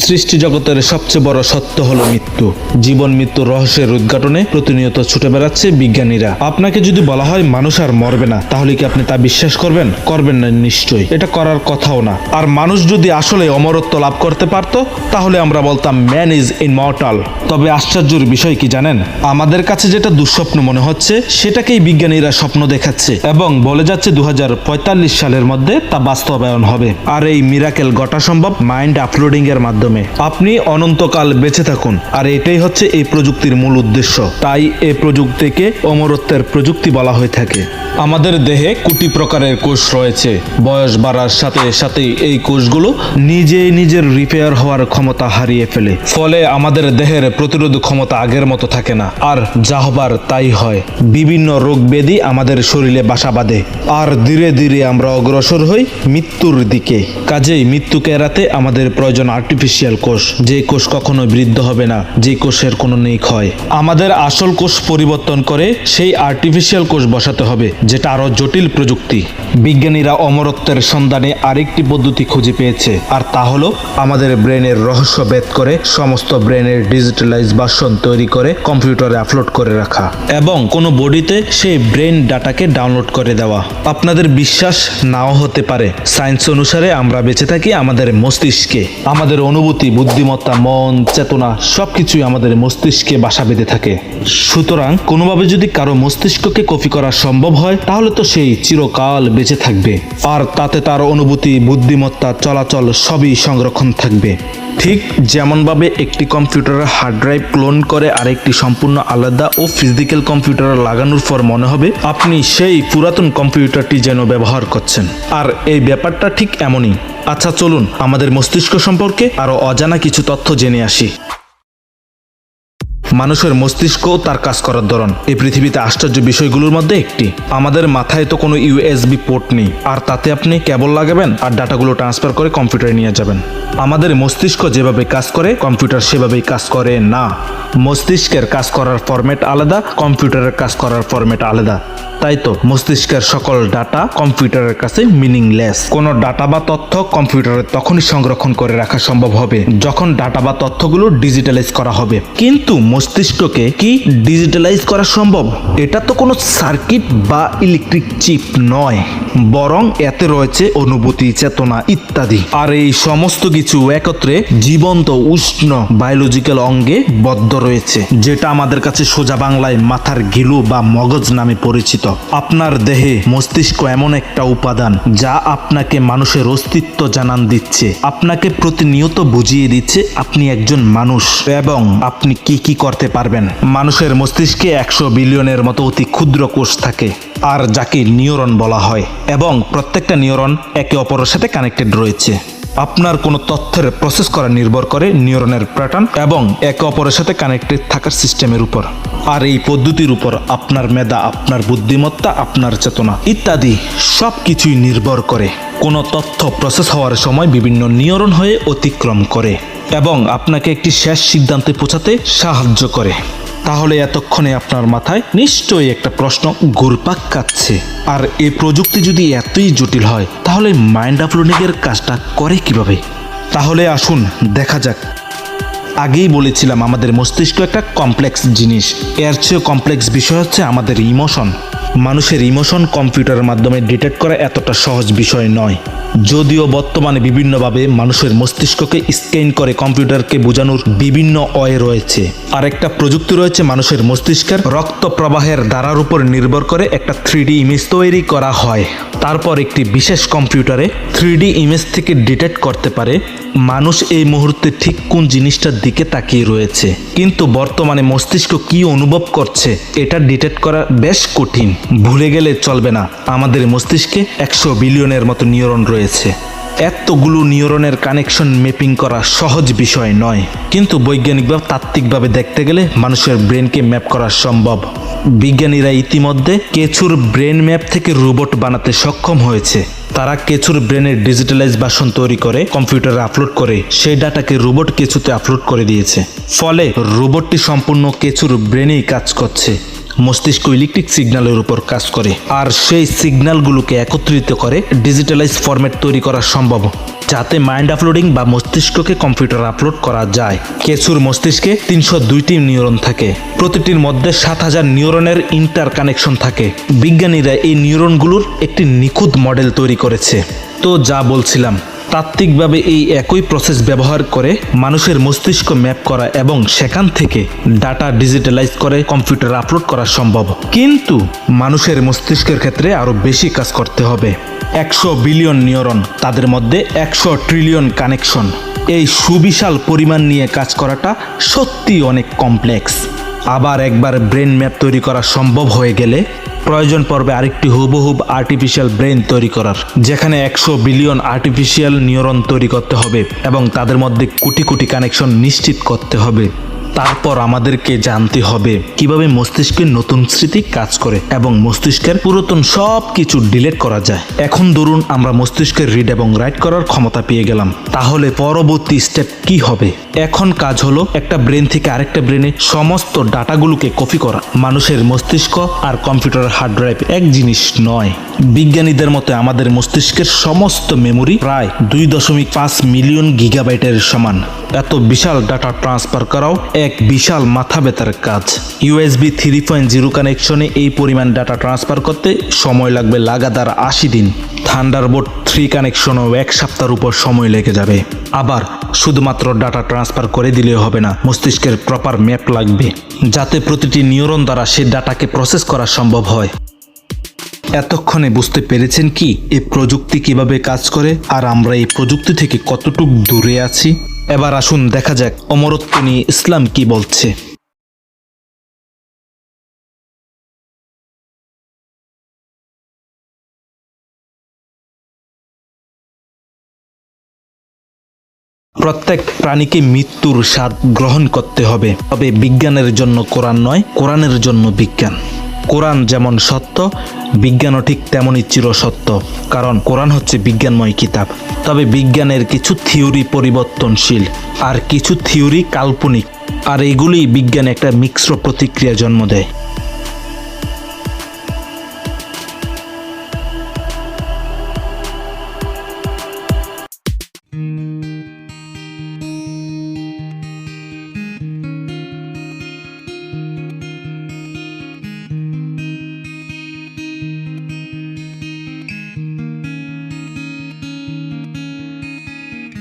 সৃষ্টি জগতের সবচেয়ে বড় সত্য হলো মৃত্যু। জীবন মৃত্যুর রহস্যের উদ্ঘাটনে প্রতিনিয়ত ছুটে বেড়াচ্ছে বিজ্ঞানীরা। আপনাকে যদি বলা হয় মানুষ আর মরবে না, তাহলে কি আপনি তা বিশ্বাস করবেন? করবেন না নিশ্চয়ই, এটা করার কথাও না। আর মানুষ যদি আসলে অমরত্ব লাভ করতে পারতো, তাহলে আমরা বলতাম ম্যান ইজ ইমমর্টাল। তবে আশ্চর্যের বিষয় কি জানেন? আমাদের কাছে যেটা দুঃস্বপ্ন মনে হচ্ছে, সেটাকেই বিজ্ঞানীরা স্বপ্ন দেখাচ্ছে এবং বলে যাচ্ছে 2045 সালের মধ্যে তা বাস্তবায়ন হবে। আর এই মিরাকেল ঘটা সম্ভব মাইন্ড আপলোডিং এর মাধ্যমে। আপনি অনন্তকাল বেঁচে থাকুন, আর এটাই হচ্ছে এই প্রযুক্তির মূল উদ্দেশ্য। তাই এই প্রযুক্তিকে অমরত্বের প্রযুক্তি বলা হয়ে থাকে। আমাদের দেহে কোটি প্রকারের কোষ রয়েছে। বয়স বাড়ার সাথে সাথে এই কোষগুলো নিজের রিপেয়ার হওয়ার ক্ষমতা হারিয়ে ফেলে। ফলে আমাদের দেহের প্রতিরোধ ক্ষমতা আগের মতো থাকে না, আর যা হবার তাই হয়। বিভিন্ন রোগ ব্যাধি আমাদের শরীরে বাসা বাঁধে, আর ধীরে ধীরে আমরা অগ্রসর হই মৃত্যুর দিকে। কাজেই মৃত্যুকে এড়াতে আমাদের প্রয়োজন আর্টিফিশিয়াল কোষ, যে কোষ কখনো বৃদ্ধ হবে না, যে কোষের কোনো নেই ক্ষয়। আমাদের আসল কোষ পরিবর্তন করে সেই আর্টিফিশিয়াল কোষ বসাতে হবে, যেটা আরো জটিল প্রযুক্তি। বিজ্ঞানীরা অমরত্বের সন্ধানে আরেকটি পদ্ধতি খুঁজে পেয়েছে, আর তা হলো আমাদের ব্রেনের রহস্য ভেদ করে সমস্ত ব্রেনের ডিজিটালাইজ ভার্সন তৈরি করে কম্পিউটারে আপলোড করে রাখা এবং কোনো বডিতে সেই ব্রেন ডাটাকে ডাউনলোড করে দেওয়া। আপনাদের বিশ্বাস নাও হতে পারে, সায়েন্স অনুসারে আমরা বেঁচে থাকি আমাদের মস্তিষ্কে। আমাদের অনুভূতি, বুদ্ধিমত্তা, মন, চেতনা সবকিছুই আমাদের মস্তিষ্কে বাসা বেঁধে থাকে। সুতরাং কোনোভাবে যদি কারো মস্তিষ্ককে কপি করা সম্ভব হয়, তাহলে তো সেই চিরকাল বেঁচে থাকবে, আর তাতে তার অনুভূতি, বুদ্ধিমত্তা, চলাচল সবই সংরক্ষণ থাকবে। ঠিক যেমনভাবে একটি কম্পিউটারের হার্ড ড্রাইভ ক্লোন করে আরেকটি সম্পূর্ণ আলাদা ও ফিজিক্যাল কম্পিউটারে লাগানোর পর মনে হবে আপনি সেই পুরাতন কম্পিউটারটি যেন ব্যবহার করছেন। আর এই ব্যাপারটা ঠিক এমনই। আচ্ছা চলুন আমাদের মস্তিষ্ক সম্পর্কে আরো অজানা কিছু তথ্য জেনে আসি। মানুষের মস্তিষ্ক তার কাজ করার ধরন এই পৃথিবীতে আশ্চর্য বিষয়গুলোর মধ্যে একটি। আমাদের মাথায় তো কোনো ইউএসবি পোর্ট নেই, আর তাতে আপনি কেবল লাগাবেন আর ডাটাগুলো ট্রান্সফার করে কম্পিউটারে নিয়ে যাবেন। আমাদের মস্তিষ্ক যেভাবে কাজ করে, কম্পিউটার সেভাবেই কাজ করে না। মস্তিষ্কের কাজ করার ফরম্যাট আলাদা, কম্পিউটারের কাজ করার ফরম্যাট আলাদা। তাই তো মস্তিষ্কের সকল ডাটা কম্পিউটারের কাছে মিনিংলেস। কোনো ডাটা বা তথ্য কম্পিউটারে তখনই সংরক্ষণ করে রাখা সম্ভব হবে যখন ডাটা বা তথ্যগুলো ডিজিটালাইজ করা হবে। কিন্তু মস্তিষ্ককে কি ডিজিটালাইজ করা সম্ভব? এটা তো কোনো সার্কিট বা ইলেকট্রিক চিপ নয়, বরং এতে রয়েছে অনুভূতি, চেতনা ইত্যাদি। আর এই সমস্ত কিছু একত্রে জীবন্ত উষ্ণ বায়োলজিক্যাল অঙ্গে বদ্ধ রয়েছে, যেটা আমাদের কাছে সোজা বাংলায় মাথার ঘিলু বা মগজ নামে পরিচিত। আপনার দেহে মস্তিষ্ক এমন একটা উপাদান যা আপনাকে মানুষের অস্তিত্ব জানান দিচ্ছে, আপনাকে প্রতিনিয়ত বুঝিয়ে দিচ্ছে আপনি একজন মানুষ এবং আপনি কি কি করতে পারবেন। মানুষের মস্তিষ্কে 100 বিলিয়নের মতো অতি ক্ষুদ্র কোষ থাকে, আর যাকে নিউরন বলা হয়, এবং প্রত্যেকটা নিউরন একে অপরের সাথে কানেক্টেড রয়েছে। আপনার কোনো তথ্যের প্রসেস করা নির্ভর করে নিউরনের প্যাটার্ন এবং একে অপরের সাথে কানেক্টেড থাকার সিস্টেমের উপর। আর এই পদ্ধতির উপর আপনার মেধা, আপনার বুদ্ধিমত্তা, আপনার চেতনা ইত্যাদি সব কিছুই নির্ভর করে। কোনো তথ্য প্রসেস হওয়ার সময় বিভিন্ন নিউরন হয়ে অতিক্রম করে এবং আপনাকে একটি শেষ সিদ্ধান্তে পৌঁছাতে সাহায্য করে। তাহলে এতক্ষণে আপনার মাথায় নিশ্চয়ই একটা প্রশ্ন ঘুরপাক খাচ্ছে, আর এই প্রযুক্তি যদি এতই জটিল হয়, তাহলে মাইন্ড আপলোডিং এর কাজটা করে কিভাবে? তাহলে আসুন দেখা যাক। আগেই বলেছিলাম আমাদের মস্তিষ্ক একটা কমপ্লেক্স জিনিস। এর চেয়েও কমপ্লেক্স বিষয় হচ্ছে আমাদের ইমোশন। মানুষের ইমোশন কম্পিউটারের মাধ্যমে ডিটেক্ট করা এতটা সহজ বিষয় নয়, যদিও বর্তমানে বিভিন্নভাবে মানুষের মস্তিষ্ককে স্ক্যান করে কম্পিউটারকে বোঝানোর বিভিন্ন ওয়ে রয়েছে। আরেকটা প্রযুক্তি রয়েছে মানুষের মস্তিষ্কের রক্ত প্রবাহের ধারার উপর নির্ভর করে একটা 3D ইমেজ তৈরি করা হয়। তারপর একটি বিশেষ কম্পিউটারে 3D ইমেজ থেকে ডিটেক্ট করতে পারে মানুষ এই মুহূর্তে ঠিক কোন জিনিসটার দিকে তাকিয়ে রয়েছে। কিন্তু বর্তমানে মস্তিষ্ক কি অনুভব করছে এটা ডিটেক্ট করা বেশ কঠিন। ভুলে গেলে চলবে না, আমাদের মস্তিষ্কে 100 বিলিয়নের মতো নিউরন রয়েছে। এতগুলো নিউরনের কানেকশন ম্যাপিং করা সহজ বিষয় নয়, কিন্তু বৈজ্ঞানিকভাবে তাত্ত্বিকভাবে দেখতে গেলে মানুষের ব্রেনকে ম্যাপ করা সম্ভব। বিজ্ঞানীরা ইতিমধ্যে কেঁচুর ব্রেন ম্যাপ থেকে রোবট বানাতে সক্ষম হয়েছে। তারা কেঁচুর ব্রেনের ডিজিটালাইজ ভার্সন তৈরি করে কম্পিউটারে আপলোড করে সেই ডাটাকে রোবট কেঁচুতে আপলোড করে দিয়েছে। ফলে রোবটটি সম্পূর্ণ কেঁচুর ব্রেনেই কাজ করছে। মস্তিষ্ক ইলেকট্রিক সিগন্যালের উপর কাজ করে, আর সেই সিগন্যালগুলোকে একত্রিত করে ডিজিটালাইজ ফরম্যাট তৈরি করা সম্ভব, যাতে মাইন্ড আপলোডিং বা মস্তিষ্ককে কম্পিউটার আপলোড করা যায়। কেঁচুর মস্তিষ্কে 302টি নিউরন থাকে, প্রতিটির মধ্যে 7000 নিউরনের ইন্টার কানেকশন থাকে। বিজ্ঞানীরা এই নিউরনগুলোর একটি নিখুঁত মডেল তৈরি করেছে। তো যা বলছিলাম, তাত্ত্বিকভাবে এই একই প্রসেস ব্যবহার করে মানুষের মস্তিষ্ক ম্যাপ করা এবং সেখান থেকে ডাটা ডিজিটালাইজ করে কম্পিউটার আপলোড করা সম্ভব, কিন্তু মানুষের মস্তিষ্কের ক্ষেত্রে আরও বেশি কাজ করতে হবে। 100 বিলিয়ন নিউরন, তাদের মধ্যে 100 ট্রিলিয়ন কানেকশন। এই সুবিশাল পরিমাণ নিয়ে কাজ করাটা সত্যি অনেক কমপ্লেক্স। আবার একবার ব্রেন ম্যাপ তৈরি করা সম্ভব হয়ে গেলে প্রয়োজন পড়বে আরেকটি হুবহুব আর্টিফিশিয়াল ব্রেন তৈরি করার, যেখানে 100 বিলিয়ন আর্টিফিশিয়াল নিউরন তৈরি করতে হবে এবং তাদের মধ্যে কোটি কোটি কানেকশন নিশ্চিত করতে হবে। তারপর আমাদেরকে জানতে হবে কিভাবে মস্তিষ্কের নতুন স্মৃতি কাজ করে এবং মস্তিষ্কের পুরাতন সব কিছু ডিলিট করা যায়। এখন ধরুন আমরা মস্তিষ্কের রিড এবং রাইট করার ক্ষমতা পেয়ে গেলাম, তাহলে পরবর্তী স্টেপ কি হবে? এখন কাজ হলো একটা ব্রেন থেকে আরেকটা ব্রেনে সমস্ত ডাটাগুলোকে কপি করা। মানুষের মস্তিষ্ক আর কম্পিউটার হার্ড ড্রাইভ এক জিনিস নয়। বিজ্ঞানীদের মতে আমাদের মস্তিষ্কের সমস্ত মেমোরি প্রায় 2.5 মিলিয়ন গিগাবাইটের সমান। এত বিশাল ডাটা ট্রান্সফার করাও এক বিশাল মাথা ব্যথার কাজ। USB 3.0 কানেকশনে এই পরিমাণ ডাটা ট্রান্সফার করতে সময় লাগবে লাগাতার 80 দিন। থান্ডারবোল্ট 3 কানেকশনও 1 সপ্তাহের উপর সময় লেগে যাবে। আবার শুধুমাত্র ডাটা ট্রান্সফার করে দিলেও হবে না, মস্তিষ্কের প্রপার ম্যাপ লাগবে, যাতে প্রতিটি নিউরন দ্বারা সেই ডাটাকে প্রসেস করা সম্ভব হয়। এতক্ষণে বুঝতে পেরেছেন কি এই প্রযুক্তি কিভাবে কাজ করে আর আমরা এই প্রযুক্তি থেকে কতটুক দূরে আছি? এবার আসুন দেখা যাক অমরত্ব নিয়ে ইসলাম কি বলছে। প্রত্যেক প্রাণীকে মৃত্যুর স্বাদ গ্রহণ করতে হবে, তবে বিজ্ঞানের জন্য কোরআন নয়, কোরআনের জন্য বিজ্ঞান। কোরআন যেমন সত্য, বিজ্ঞানও ঠিক তেমনই চিরসত্য, কারণ কোরআন হচ্ছে বিজ্ঞানময় কিতাব। তবে বিজ্ঞানের কিছু থিওরি পরিবর্তনশীল আর কিছু থিওরি কাল্পনিক, আর এগুলি বিজ্ঞানে একটা মিশ্র প্রতিক্রিয়া জন্ম দেয়।